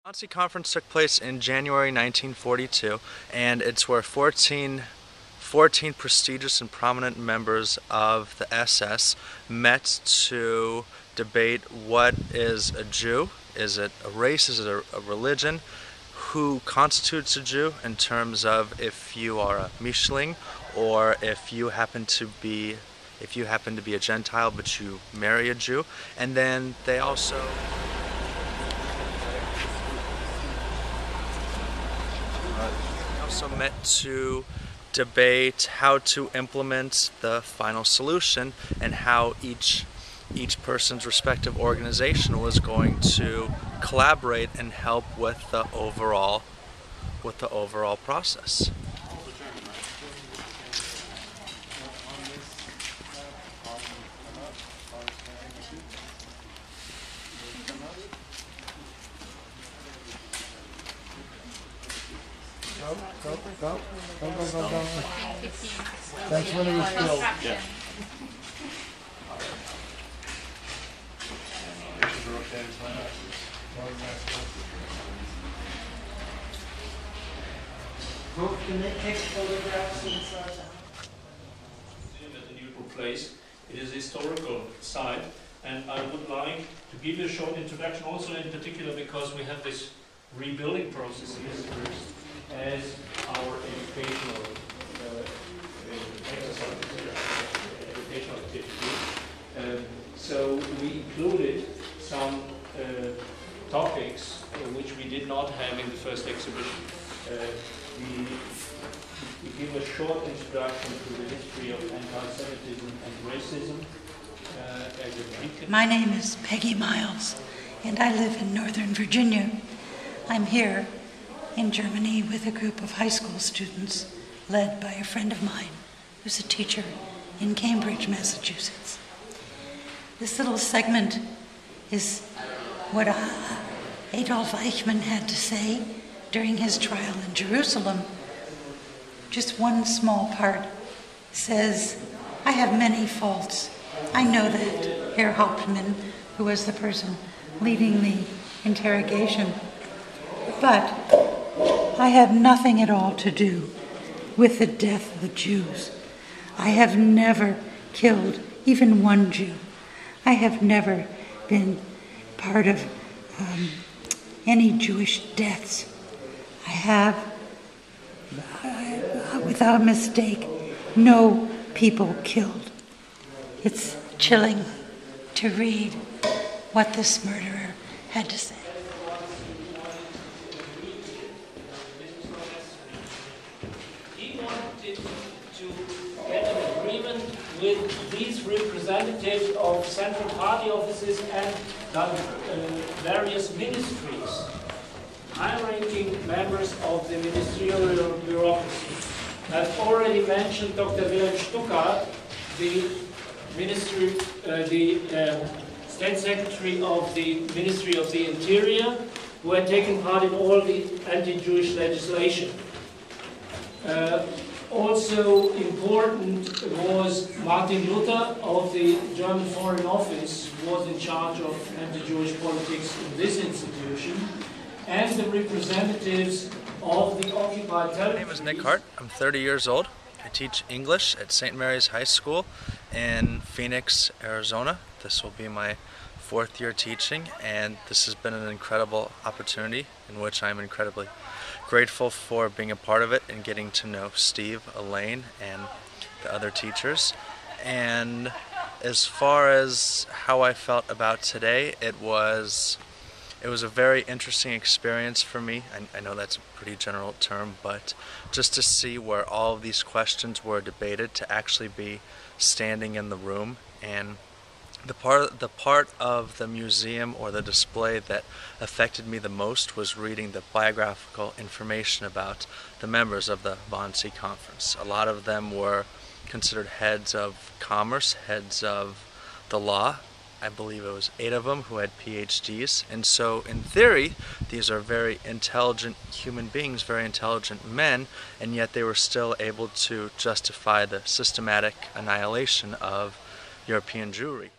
Wannsee Conference took place in January 1942, and it's where 14 prestigious and prominent members of the SS met to debate what is a Jew. Is it a race? Is it a religion? Who constitutes a Jew in terms of if you are a Mischling or if you happen to be a Gentile but you marry a Jew. And then they also met to debate how to implement the final solution and how each person's respective organization was going to collaborate and help with the overall process. Go. That's when it was filled. Yeah. Can they take photographs inside? At the neutral place, it is a historical site, and I would like to give you a short introduction, also in particular because we have this rebuilding process here as our educational activity. So we included some topics which we did not have in the first exhibition. We give a short introduction to the history of anti-Semitism and racism. My name is Peggy Miles, and I live in Northern Virginia. I'm here in Germany with a group of high school students led by a friend of mine who's a teacher in Cambridge, Massachusetts. This little segment is what Adolf Eichmann had to say during his trial in Jerusalem. Just one small part says, "I have many faults. I know that." Herr Hauptmann, who was the person leading the interrogation. "But I have nothing at all to do with the death of the Jews. I have never killed even one Jew. I have never been part of any Jewish deaths. I have, without mistake, no people killed." It's chilling to read what this murderer had to say. He wanted to get an agreement with these representatives of central party offices and various ministries, high-ranking members of the ministerial bureaucracy. I've already mentioned Dr. Wilhelm Stuckart, the State Secretary of the Ministry of the Interior, who had taken part in all the anti-Jewish legislation. Also important was Martin Luther of the German Foreign Office, who was in charge of anti-Jewish politics in this institution, and the representatives of the occupied territories. My name is Nick Hart. I'm 30 years old. I teach English at St. Mary's High School in Phoenix, Arizona. This will be my 4th year teaching, and this has been an incredible opportunity in which I'm incredibly grateful for being a part of it and getting to know Steve, Elaine, and the other teachers. And as far as how I felt about today, it was a very interesting experience for me. I know that's a pretty general term, but just to see where all of these questions were debated, to actually be standing in the room. And the part of the museum or the display that affected me the most was reading the biographical information about the members of the Wannsee Conference. A lot of them were considered heads of commerce, heads of the law. I believe it was 8 of them who had PhDs, and so in theory these are very intelligent human beings, very intelligent men, and yet they were still able to justify the systematic annihilation of European Jewry.